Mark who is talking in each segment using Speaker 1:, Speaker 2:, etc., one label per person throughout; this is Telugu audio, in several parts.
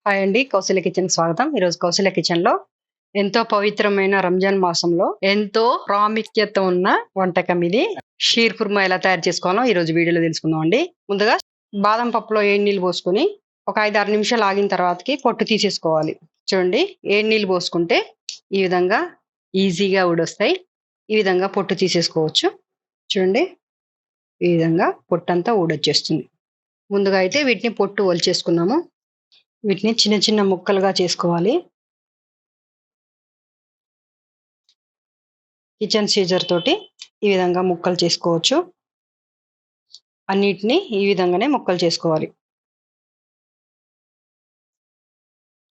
Speaker 1: హాయ్ అండి. కౌసల్య కిచెన్‌కి స్వాగతం. ఈరోజు కౌసల్య కిచెన్‌లో ఎంతో పవిత్రమైన రంజాన్ మాసంలో ఎంతో ప్రాముఖ్యత ఉన్న వంటకం ఇది. షీర్ కుర్మా ఎలా తయారు చేసుకోవాలో ఈరోజు వీడియోలో తెలుసుకుందామండి. ముందుగా బాదం పప్పులో ఏడు నీళ్ళు పోసుకొని ఒక 5, 6 నిమిషాలు ఆగిన తర్వాతకి పొట్టు తీసేసుకోవాలి. చూడండి, ఏడు నీళ్ళు పోసుకుంటే ఈ విధంగా ఈజీగా ఊడొస్తాయి. ఈ విధంగా పొట్టు తీసేసుకోవచ్చు. చూడండి, ఈ విధంగా పొట్టంతా ఊడొచ్చేస్తుంది. ముందుగా అయితే వీటిని పొట్టు ఒలిచేసుకున్నాము. వీటిని చిన్న చిన్న ముక్కలుగా చేసుకోవాలి. కిచెన్ సీజర్ తోటి ఈ విధంగా ముక్కలు చేసుకోవచ్చు. అన్నిటినీ ఈ విధంగానే ముక్కలు చేసుకోవాలి.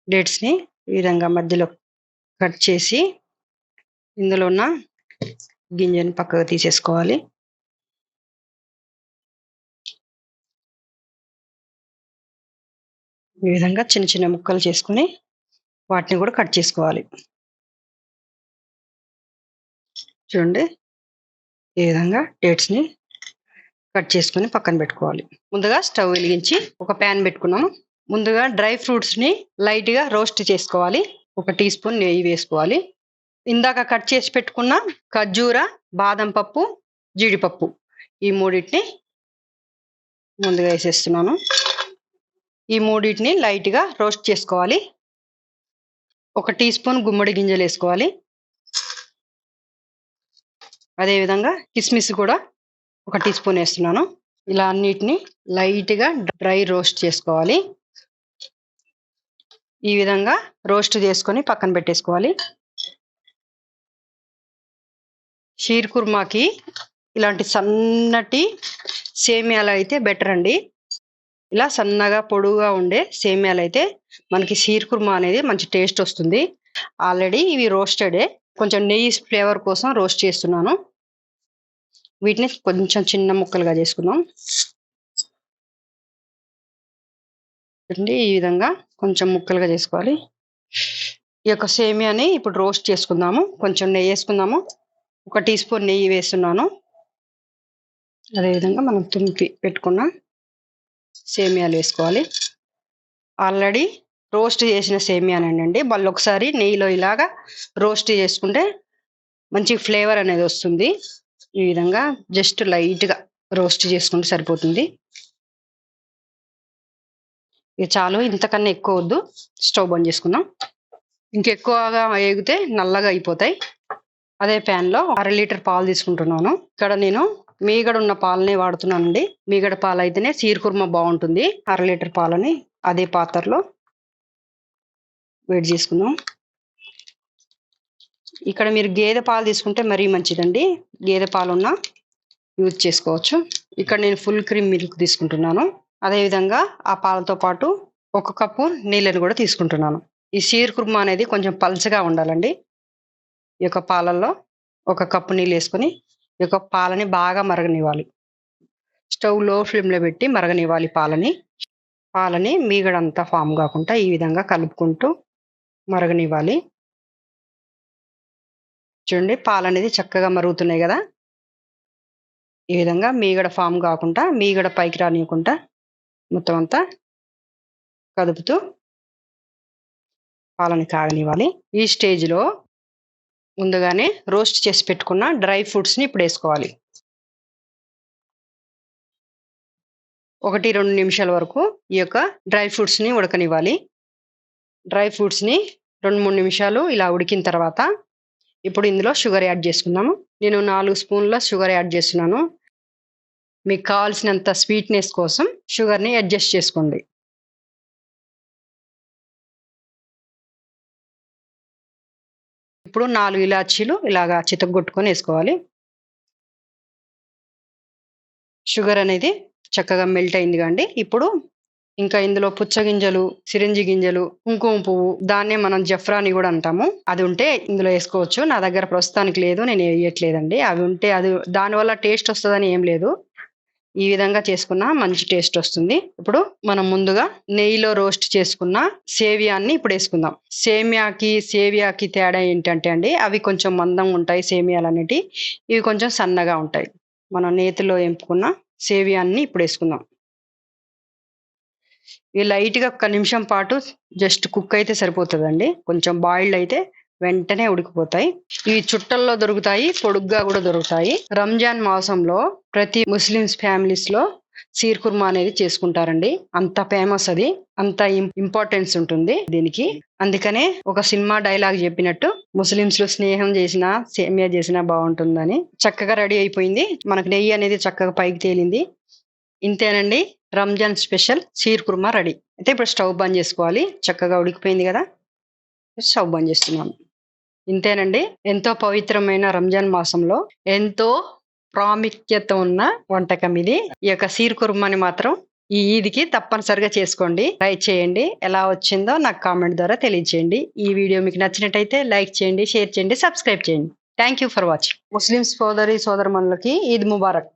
Speaker 1: డేట్స్ని ఈ విధంగా మధ్యలో కట్ చేసి ఇందులో ఉన్న గింజని పక్కకు తీసేసుకోవాలి. ఈ విధంగా చిన్న చిన్న ముక్కలు చేసుకొని వాటిని కూడా కట్ చేసుకోవాలి. చూడండి, ఈ విధంగా డేట్స్ని కట్ చేసుకొని పక్కన పెట్టుకోవాలి. ముందుగా స్టవ్ వెలిగించి ఒక ప్యాన్ పెట్టుకున్నాము. ముందుగా డ్రై ఫ్రూట్స్ని లైట్గా రోస్ట్ చేసుకోవాలి. 1 టీ స్పూన్ నెయ్యి వేసుకోవాలి. ఇందాక కట్ చేసి పెట్టుకున్న ఖర్జూర, బాదం పప్పు, జీడిపప్పు ఈ మూడింటిని ముందుగా వేసేస్తున్నాను. ఈ మూడింటిని లైట్గా రోస్ట్ చేసుకోవాలి. 1 టీ స్పూన్ గుమ్మడి గింజలు వేసుకోవాలి. అదేవిధంగా కిస్మిస్ కూడా 1 టీ స్పూన్ వేస్తున్నాను. ఇలా అన్నిటిని లైట్గా డ్రై రోస్ట్ చేసుకోవాలి. ఈ విధంగా రోస్ట్ చేసుకొని పక్కన పెట్టేసుకోవాలి. షీర్ కుర్మాకి ఇలాంటి సన్నటి సేమియాలు అయితే బెటర్ అండి. ఇలా సన్నగా పొడుగా ఉండే సేమియాలు అయితే మనకి షీర్ కుర్మా అనేది మంచి టేస్ట్ వస్తుంది. ఆల్రెడీ ఇవి రోస్టెడే, కొంచెం నెయ్యి ఫ్లేవర్ కోసం రోస్ట్ చేస్తున్నాను. వీటిని కొంచెం చిన్న ముక్కలుగా చేసుకుందాం. ఈ విధంగా కొంచెం ముక్కలుగా చేసుకోవాలి. ఈ యొక్క సేమియాని ఇప్పుడు రోస్ట్ చేసుకుందాము. కొంచెం నెయ్యి వేసుకుందాము. 1 టీ స్పూన్ నెయ్యి వేస్తున్నాను. అదేవిధంగా మనం తుంపి పెట్టుకున్న సేమియాలు వేసుకోవాలి. ఆల్రెడీ రోస్ట్ చేసిన సేమియానండి, మళ్ళీ ఒకసారి నెయ్యిలో ఇలాగా రోస్ట్ చేసుకుంటే మంచి ఫ్లేవర్ అనేది వస్తుంది. ఈ విధంగా జస్ట్ లైట్గా రోస్ట్ చేసుకుంటే సరిపోతుంది. ఇక చాలు, ఇంతకన్నా ఎక్కువ వద్దు. స్టవ్ బంద్ చేసుకుందాం. ఇంకెక్కువగా వేగితే నల్లగా అయిపోతాయి. అదే ప్యాన్లో 1/2 లీటర్ పాలు తీసుకుంటున్నాను. ఇక్కడ నేను మీగడ ఉన్న పాలనే వాడుతున్నానండి. మీగడ పాలు అయితేనే షీర్ కుర్మా బాగుంటుంది. 1/2 లీటర్ పాలని అదే పాత్రలో వేడి చేసుకుందాం. ఇక్కడ మీరు గేదె పాలు తీసుకుంటే మరీ మంచిదండి. గేదె పాలున్నా యూజ్ చేసుకోవచ్చు. ఇక్కడ నేను ఫుల్ క్రీమ్ మిల్క్ తీసుకుంటున్నాను. అదేవిధంగా ఆ పాలతో పాటు 1 కప్పు నీళ్ళని కూడా తీసుకుంటున్నాను. ఈ షీర్ కుర్మా అనేది కొంచెం పల్చగా ఉండాలండి. ఈ యొక్క పాలల్లో 1 కప్పు నీళ్ళు వేసుకొని ఈ యొక్క పాలని బాగా మరగనివ్వాలి. స్టవ్ లో ఫ్లేమ్లో పెట్టి మరగనివ్వాలి. పాలని మీగడంతా ఫామ్ కాకుండా ఈ విధంగా కలుపుకుంటూ మరగనివ్వాలి. చూడండి, పాలు అనేది చక్కగా మరుగుతున్నాయి కదా. ఈ విధంగా మీగడ ఫామ్ కాకుండా, మీగడ పైకి రానియకుండా మొత్తం అంతా కదుపుతూ పాలని కాగనివ్వాలి. ఈ స్టేజ్లో ముందుగానే రోస్ట్ చేసి పెట్టుకున్న డ్రై ఫ్రూట్స్ని ఇప్పుడు వేసుకోవాలి. 1-2 నిమిషాల వరకు ఈ యొక్క డ్రై ఫ్రూట్స్ని ఉడకనివ్వాలి. డ్రై ఫ్రూట్స్ని 2-3 నిమిషాలు ఇలా ఉడికిన తర్వాత ఇప్పుడు ఇందులో షుగర్ యాడ్ చేసుకుందాము. నేను 4 స్పూన్ల షుగర్ యాడ్ చేస్తున్నాను. మీకు కావాల్సినంత స్వీట్నెస్ కోసం షుగర్ని అడ్జస్ట్ చేసుకోండి. ఇప్పుడు 4 ఇలాచీలు ఇలాగా చితగొట్టుకొని వేసుకోవాలి. షుగర్ అనేది చక్కగా మెల్ట్ అయింది కండి. ఇప్పుడు ఇంకా ఇందులో పుచ్చగింజలు, సిరంజి గింజలు, కుంకుమ పువ్వు, దాన్నే మనం జఫ్రాని కూడా అంటాము, అది ఉంటే ఇందులో వేసుకోవచ్చు. నా దగ్గర ప్రస్తుతానికి లేదు, నేను వేయట్లేదండి. అవి ఉంటే అది దానివల్ల టేస్ట్ వస్తుందని ఏం లేదు. ఈ విధంగా చేసుకున్నా మంచి టేస్ట్ వస్తుంది. ఇప్పుడు మనం ముందుగా నెయ్యిలో రోస్ట్ చేసుకున్న సేవియాన్ని ఇప్పుడు వేసుకుందాం. సేవియాకి తేడా ఏంటంటే అండి, అవి కొంచెం మందంగా ఉంటాయి సేమియాలు అనేటి, ఇవి కొంచెం సన్నగా ఉంటాయి. మనం నేతిలో ఎంపుకున్న సేవియాన్ని ఇప్పుడు వేసుకుందాం. ఇవి లైట్ గా 1 నిమిషం పాటు జస్ట్ కుక్ అయితే సరిపోతుందండి. కొంచెం బాయిల్డ్ అయితే వెంటనే ఉడికిపోతాయి. ఇవి చుట్టల్లో దొరుకుతాయి, పొడుగ్గా కూడా దొరుకుతాయి. రంజాన్ మాసంలో ప్రతి ముస్లిమ్స్ ఫ్యామిలీస్ లో షీర్ కుర్మా అనేది చేసుకుంటారండి. అంత ఫేమస్ అది, అంత ఇంపార్టెన్స్ ఉంటుంది దీనికి. అందుకనే ఒక సినిమా డైలాగ్ చెప్పినట్టు ముస్లిమ్స్ లో స్నేహం చేసినా సేమియా చేసినా బాగుంటుందని. చక్కగా రెడీ అయిపోయింది. మనకు నెయ్యి అనేది చక్కగా పైకి తేలింది. ఇంతేనండి, రంజాన్ స్పెషల్ షీర్ కుర్మా రెడీ. అయితే ఇప్పుడు స్టవ్ బంద్ చేసుకోవాలి. చక్కగా ఉడికిపోయింది కదా, స్టవ్ బంద్ చేస్తున్నాను. ఇంతేనండి, ఎంతో పవిత్రమైన రంజాన్ మాసంలో ఎంతో ప్రాముఖ్యత ఉన్న వంటకం ఇది. ఈ యొక్క షీర్ కుర్మాని మాత్రం ఈ ఈద్కి తప్పనిసరిగా చేసుకోండి, ట్రై చేయండి. ఎలా వచ్చిందో నాకు కామెంట్ ద్వారా తెలియజేయండి. ఈ వీడియో మీకు నచ్చినట్టయితే లైక్ చేయండి, షేర్ చేయండి, సబ్స్క్రైబ్ చేయండి. Thank you for watching. Muslim సోదరి సోదరమణులకి ఈద్ ముబారక్.